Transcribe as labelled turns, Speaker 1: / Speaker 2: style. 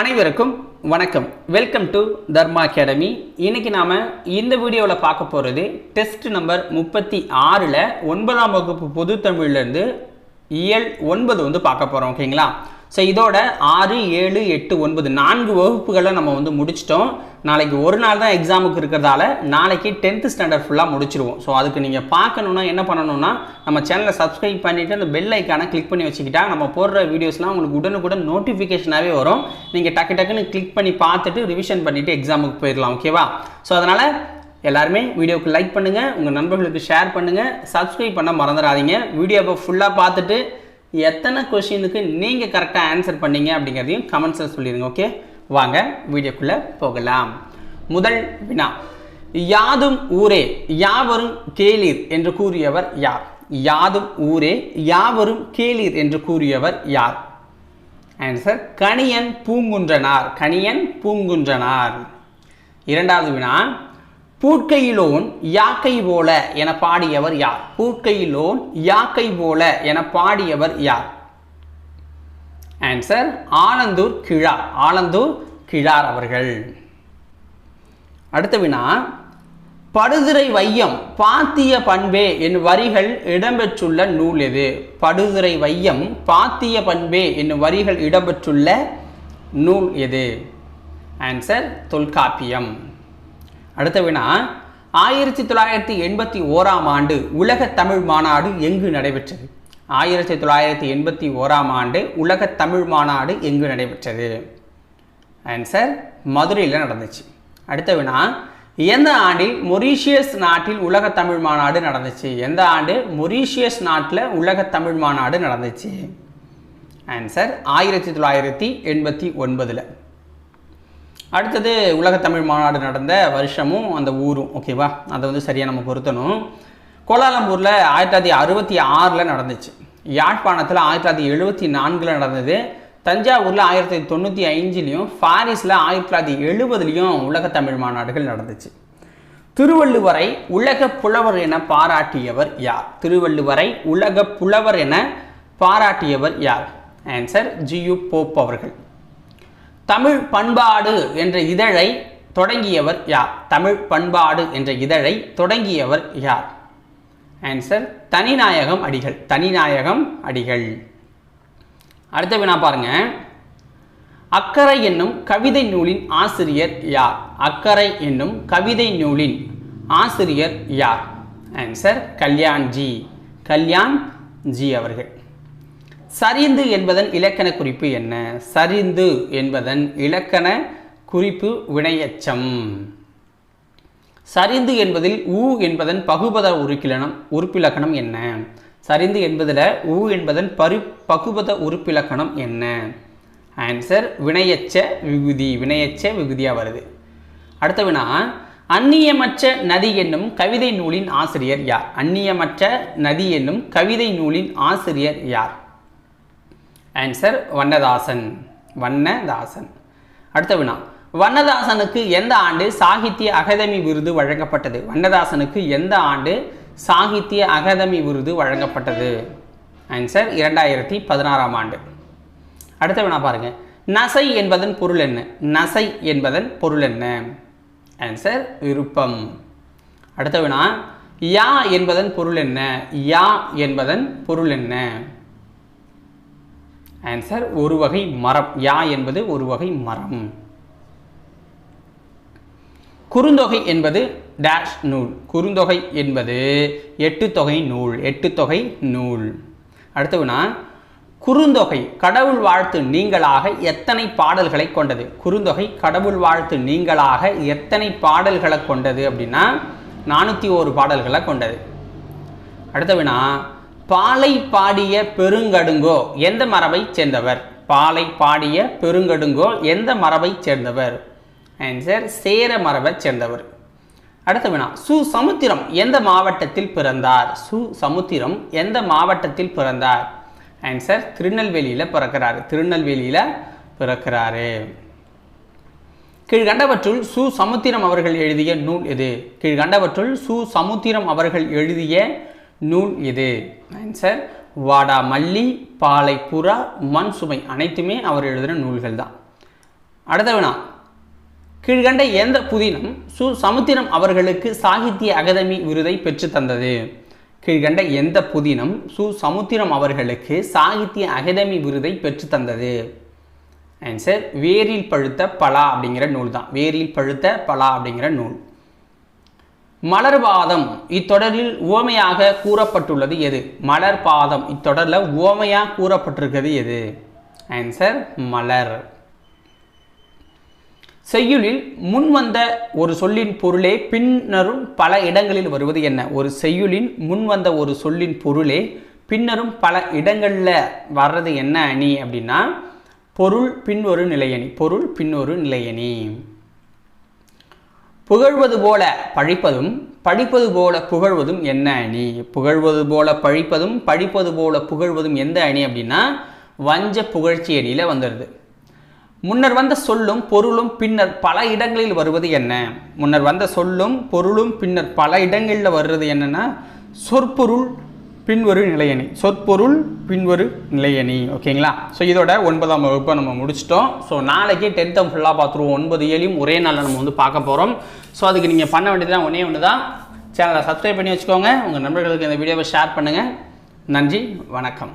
Speaker 1: அனைவருக்கும் வணக்கம். Welcome to Dharma academy. இன்னைக்கு நாம இந்த வீடியோவில் பார்க்க போகிறது டெஸ்ட் நம்பர் 36ல் 9ஆம் வகுப்பு பொது தமிழ்லேருந்து இயல் 9 வந்து பார்க்க போகிறோம். ஓகேங்களா? ஸோ இதோட 6, 7, 8, 9 4 வகுப்புகளை நம்ம முடிச்சிட்டோம். நாளைக்கு ஒரு நாள் தான் எக்ஸாமுக்கு இருக்கிறதால நாளைக்கு 10th ஸ்டாண்டர்ட் ஃபுல்லாக முடிச்சிருவோம். ஸோ அதுக்கு நீங்கள் பார்க்கணுன்னா என்ன பண்ணணும்னா நம்ம சேனலை சப்ஸ்கிரைப் பண்ணிவிட்டு அந்த பெல் ஐக்கானை கிளிக் பண்ணி வச்சுக்கிட்டா நம்ம போடுற வீடியோஸ்லாம் உங்களுக்கு உடனுக்குடன் நோட்டிஃபிகேஷனாகவே வரும். நீங்கள் டக்குன்னு கிளிக் பண்ணி பார்த்துட்டு ரிவிஷன் பண்ணிவிட்டு எக்ஸாமுக்கு போயிடலாம். ஓகேவா? ஸோ அதனால் எல்லாருமே வீடியோவுக்கு லைக் பண்ணுங்கள், உங்கள் நண்பர்களுக்கு ஷேர் பண்ணுங்கள், சப்ஸ்கிரைப் பண்ண மறந்துடாதீங்க. வீடியோவை ஃபுல்லாக பார்த்துட்டு எத்தனை கொஷினுக்கு நீங்கள் கரெக்டாக ஆன்சர் பண்ணீங்க அப்படிங்கிறதையும் கமெண்ட்ஸில் சொல்லிடுங்க. ஓகே, வாங்க வீடியோக்குள்ளே போகலாம். முதல் வினா, யாதும் ஊரே யாவரும் கேளீர் என்று கூறியவர் யார்? யாதும் ஊரே யாவரும் கேளீர் என்று கூறியவர் யார்? ஆன்சர் கணியன் பூங்குன்றனார். கணியன் பூங்குன்றனார். இரண்டாவது வினா, பூட்கையிலோன் யாக்கை போல என பாடியவர் யார்? பூட்கையிலோன் யாக்கை போல என பாடியவர் யார்? ஆன்சர் ஆலந்தூர் கிழார். ஆலந்தூர் கிழார் அவர்கள். அடுத்த வினா, படுதிரை வையம் பாத்திய பண்பே என்னும் வரிகள் இடம்பெற்றுள்ள நூல் எது? படுதிரை வையம் பாத்திய பண்பே என்னும் வரிகள் இடம்பெற்றுள்ள நூல் எது? ஆன்சர் தொல்காப்பியம். அடுத்த வினா, 1981ஆம் ஆண்டு உலக தமிழ் மாநாடு எங்கு நடைபெற்றது? 1981ஆம் ஆண்டு உலக தமிழ் மாநாடு எங்கு நடைபெற்றது? ஆன்சர் மதுரையில் நடந்துச்சு. அடுத்த வினா, எந்த ஆண்டில் மொரீஷியஸ் நாட்டில் உலக தமிழ் மாநாடு நடந்துச்சு? எந்த ஆண்டு மொரீஷியஸ் நாட்டில் உலக தமிழ் மாநாடு நடந்துச்சு? ஆன்சர் 1989. அடுத்தது உலக தமிழ் மாநாடு நடந்த வருஷமும் அந்த ஊரும். ஓகேவா? அதை சரியாக நம்ம பொருத்தணும். கோலாலம்பூரில் 1966 நடந்துச்சு. யாழ்ப்பாணத்தில் 1974 நடந்தது. தஞ்சாவூரில் 1995, பாரிஸில் 1970 உலக தமிழ் மாநாடுகள் நடந்துச்சு. திருவள்ளுவரை உலக புலவர் என பாராட்டியவர் யார்? திருவள்ளுவரை உலக புலவர் என பாராட்டியவர் யார்? ஆன்சர் ஜியு போப் அவர்கள். தமிழ் பண்பாடு என்ற இதழை தொடங்கியவர் யார்? தமிழ் பண்பாடு என்ற இதழை தொடங்கியவர் யார்? ஆன்சர் தனிநாயகம் அடிகள். தனிநாயகம் அடிகள். அடுத்த வினா பாருங்க, அக்கறை என்னும் கவிதை நூலின் ஆசிரியர் யார்? அக்கறை என்னும் கவிதை நூலின் ஆசிரியர் யார்? ஆன்சர் கல்யாண்ஜி. கல்யாண்ஜி அவர்கள். சரிந்து என்பதன் இலக்கண குறிப்பு என்ன? சரிந்து என்பதன் இலக்கண குறிப்பு வினையெச்சம். சரிந்து என்பதில் ஊ என்பதன் பகுபத உறுப்பிலக்கணம் என்ன? சரிந்து என்பதில் ஊ என்பதன் பகுபத உறுப்பிலக்கணம் என்ன? ஆன்சர் வினையெச்ச விகுதி. வினையெச்ச விகுதியாக வருது. அடுத்த வினா, அந்நியமற்ற நதி என்னும் கவிதை நூலின் ஆசிரியர் யார்? அந்நியமற்ற நதி என்னும் கவிதை நூலின் ஆசிரியர் யார்? ஆன்சர் வண்ணதாசன். வண்ணதாசன். அடுத்த வினா, வண்ணதாசனுக்கு எந்த ஆண்டு சாகித்ய அகாதமி விருது வழங்கப்பட்டது? வண்ணதாசனுக்கு எந்த ஆண்டு சாகித்ய அகாதமி விருது வழங்கப்பட்டது? ஆன்சர் 2016ஆம் ஆண்டு. அடுத்த வினா பாருங்க, நசை என்பதன் பொருள் என்ன? நசை என்பதன் பொருள் என்ன? ஆன்சர் விருப்பம். அடுத்த வினா, யா என்பதன் பொருள் என்ன? யா என்பதன் பொருள் என்ன? ஆன்சர் ஒரு வகை மரம். யா என்பது ஒரு வகை மரம். குறுந்தொகை என்பது டேஷ் நூல். குறுந்தொகை என்பது 8 தொகை நூல். 8 தொகை நூல். அடுத்த வினா, குறுந்தொகை கடவுள் வாழ்த்து நீங்களாக எத்தனை பாடல்களை கொண்டது? குறுந்தொகை கடவுள் வாழ்த்து நீங்களாக எத்தனை பாடல்களை கொண்டது அப்படின்னா 401 பாடல்களை கொண்டது. அடுத்த வினா, பாலை பாடிய பெருங்கடுங்கோ எந்த மரபை சேர்ந்தவர்? பாலை பாடிய பெருங்கடுங்கோ எந்த மரபை சேர்ந்தவர்? ஆன்சர் சேர மரபை சேர்ந்தவர். அடுத்த வினா, சுசமுத்திரம் எந்த மாவட்டத்தில் பிறந்தார்? சுசமுத்திரம் எந்த மாவட்டத்தில் பிறந்தார்? ஆன்சர் திருநெல்வேலியில் பிறக்கிறாரு. திருநெல்வேலியில் பிறக்கிறாரு. கீழ்கண்டவற்றுள் சுசமுத்திரம் அவர்கள் எழுதிய நூல் எது? கீழ்கண்டவற்றுள் சுசமுத்திரம் அவர்கள் எழுதிய நூல் எது? ஆன்சர் வாடா மல்லி, பாலை புறா, மண் சுமை அனைத்துமே அவர் எழுதின நூல்கள் தான். அடுத்த வினா, கீழ்கண்ட எந்த புதினம் சு சமுத்திரம் அவர்களுக்கு சாகித்ய அகாதமி விருதை பெற்று தந்தது? கீழ்கண்ட எந்த புதினம் சு சமுத்திரம் அவர்களுக்கு சாகித்ய அகாதமி விருதை பெற்று தந்தது? ஆன்சர் வேரில் பழுத்த பலா அப்படிங்கிற நூல் தான். வேரில் பழுத்த பலா அப்படிங்கிற நூல். மலர்பாதம் இத்தொடரில் உவமையாக கூறப்பட்டுள்ளது எது? மலர்பாதம் இத்தொடரில் உவமையாக கூறப்பட்டிருக்கிறது எது? ஆன்சர் மலர். செய்யுளில் முன்வந்த ஒரு சொல்லின் பொருளே பின்னரும் பல இடங்களில் வருவது என்ன? ஒரு செய்யுளின் முன்வந்த ஒரு சொல்லின் பொருளே பின்னரும் பல இடங்களில் வர்றது என்ன அணி அப்படின்னா பொருள் பின்னொரு நிலையணி. பொருள் பின்னொரு நிலையணி. புகழ்வது போல பழிப்பதும் படிப்பது போல புகழ்வதும் என்ன அணி? புகழ்வது போல பழிப்பதும் படிப்பது போல புகழ்வதும் எந்த அணி அப்படின்னா வஞ்ச புகழ்ச்சி அணியில் வந்துடுது. முன்னர் வந்த சொல்லும் பொருளும் பின்னர் பல இடங்களில் வருவது என்ன? முன்னர் வந்த சொல்லும் பொருளும் பின்னர் பல இடங்களில் வர்றது என்னன்னா சொற்பொருள் பின்வரு நிலையணி. சொற்பொருள் பின்வரு நிலையணி. ஓகேங்களா? ஸோ இதோட 9ஆம் வகுப்பை நம்ம முடிச்சிட்டோம். ஸோ நாளைக்கு 10th ஃபுல்லாக பார்த்துருவோம். 9, 7 ஒரே நாளில் நம்ம பார்க்க போகிறோம். ஸோ அதுக்கு நீங்கள் பண்ண வேண்டியதுதான் ஒன்று தான், சேனலை சப்ஸ்கிரைப் பண்ணி வச்சுக்கோங்க. உங்கள் நண்பர்களுக்கு இந்த வீடியோவை ஷேர் பண்ணுங்கள். நன்றி, வணக்கம்.